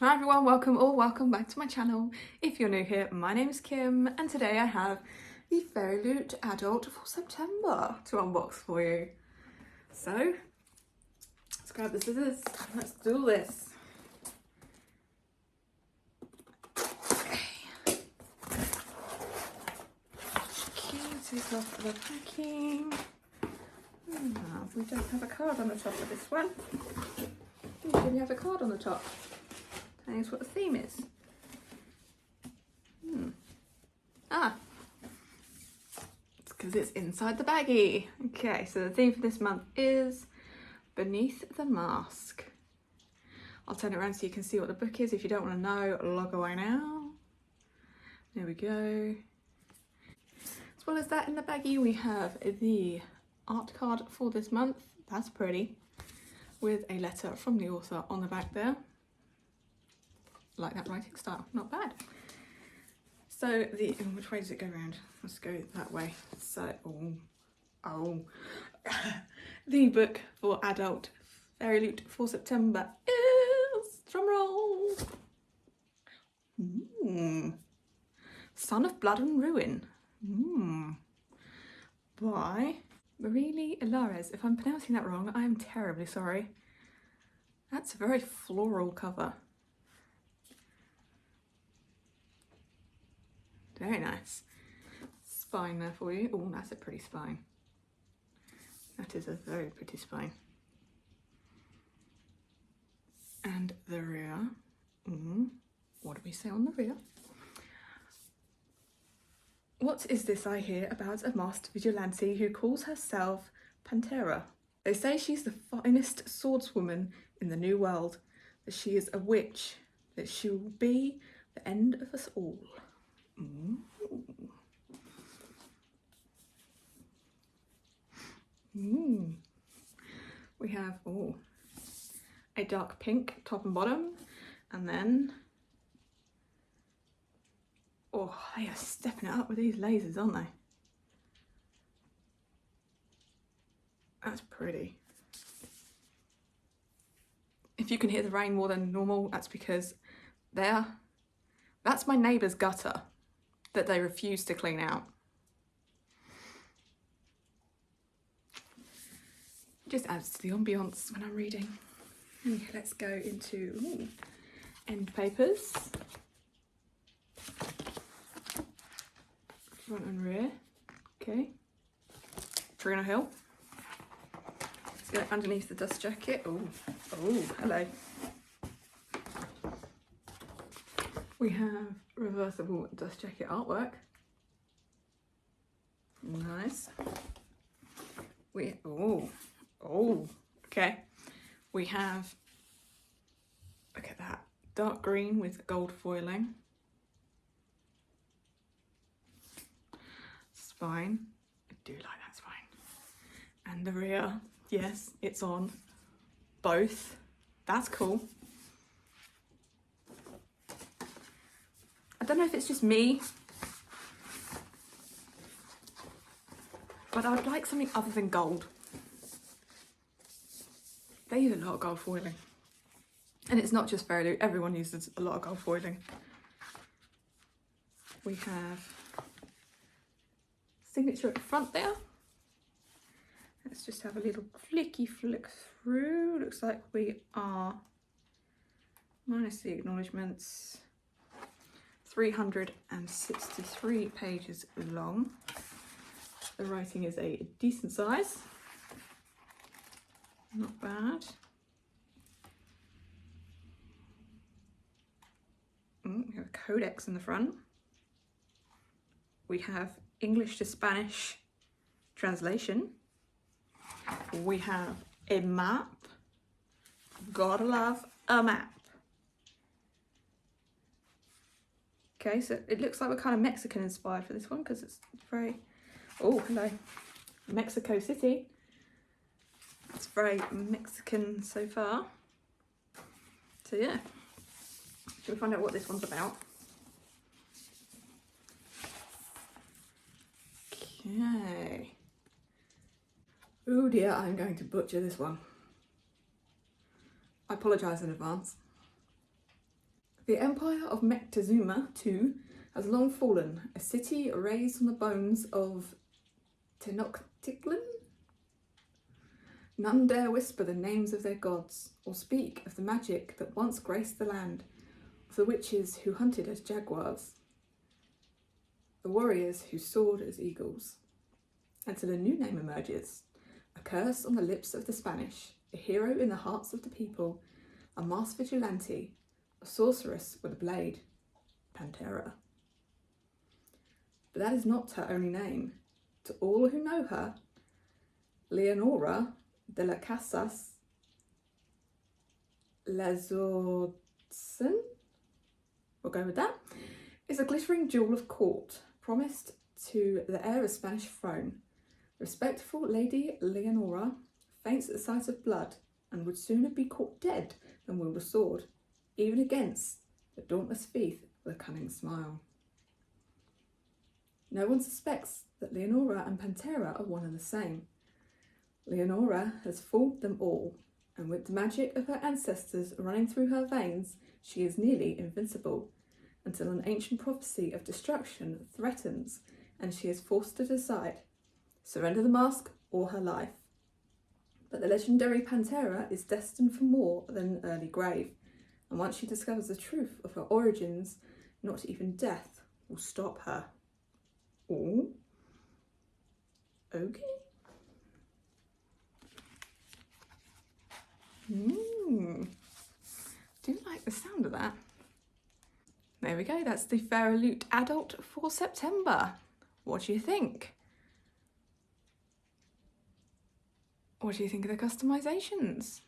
Hi everyone, welcome or welcome back to my channel. If you're new here, my name is Kim and today I have the Fairyloot Adult for September to unbox for you. So, let's grab the scissors and let's do this. Okay. Take off the packing. We don't have a card on the top of this one. We have a card on the top. Telling us what the theme is. It's because it's inside the baggie. Okay, so the theme for this month is Beneath the Mask. I'll turn it around so you can see what the book is. If you don't want to know, log away now. There we go. As well as that, in the baggie we have the art card for this month. That's pretty. With a letter from the author on the back there. Like that writing style, not bad. So which way does it go around? Let's go that way. So, the book for adult Fairyloot for September is, drumroll, Son of Blood and Ruin, by Marie Ilares. If I'm pronouncing that wrong, I am terribly sorry. That's a very floral cover. Very nice. Spine there for you. Oh, that's a pretty spine. That is a very pretty spine. And the rear. What do we say on the rear? What is this I hear about a masked vigilante who calls herself Pantera? They say she's the finest swordswoman in the new world, that she is a witch, that she will be the end of us all. We have a dark pink top and bottom, and then they are stepping it up with these lasers, aren't they? That's pretty. If you can hear the rain more than normal, that's because that's my neighbour's gutter that they refuse to clean out. Just adds to the ambience when I'm reading. Okay, let's go into end papers. Front and rear. Okay. Trina Hill. Let's go underneath the dust jacket. Oh, hello. We have reversible dust jacket artwork. Nice. Okay. We have, look at that, dark green with gold foiling. Spine. I do like that spine. And the rear, yes, it's on both. That's cool. I don't know if it's just me, but I would like something other than gold. They use a lot of gold foiling. And it's not just Fairyloot, everyone uses a lot of gold foiling. We have signature at the front there. Let's just have a little flicky flick through. Looks like we are, minus the acknowledgements, 363 pages long. The writing is a decent size. Not bad. We have a codex in the front. We have English to Spanish translation. We have a map. Gotta love a map. Okay, so it looks like we're kind of Mexican inspired for this one because it's very, hello, Mexico City. It's very Mexican so far. So yeah, should we find out what this one's about? Okay. Oh dear, I'm going to butcher this one. I apologise in advance. The empire of Moctezuma II has long fallen, a city raised on the bones of Tenochtitlan. None dare whisper the names of their gods, or speak of the magic that once graced the land, of the witches who hunted as jaguars, the warriors who soared as eagles. Until a new name emerges, a curse on the lips of the Spanish, a hero in the hearts of the people, a masked vigilante, a sorceress with a blade, Pantera. But that is not her only name. To all who know her, Leonora de las Casas Lazortzen, we'll go with that, is a glittering jewel of court, promised to the heir of the Spanish throne. Respectful Lady Leonora faints at the sight of blood and would sooner be caught dead than wield a sword, even against the dauntless thief with a cunning smile. No one suspects that Leonora and Pantera are one and the same. Leonora has fooled them all, and with the magic of her ancestors running through her veins, she is nearly invincible, until an ancient prophecy of destruction threatens and she is forced to decide, surrender the mask or her life. But the legendary Pantera is destined for more than an early grave, and once she discovers the truth of her origins, not even death will stop her. Oh, okay. Do you like the sound of that? There we go, that's the Fairyloot Adult for September. What do you think? What do you think of the customisations?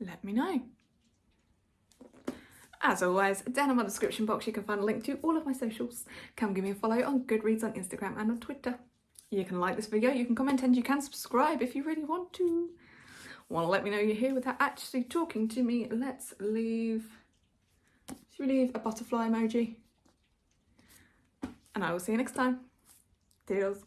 Let me know. As always, down in my description box you can find a link to all of my socials. Come give me a follow on Goodreads, on Instagram and on Twitter. You can like this video, you can comment and you can subscribe if you really want to. Want to let me know you're here without actually talking to me? Let's leave... Should we leave a butterfly emoji? And I will see you next time. Toodles.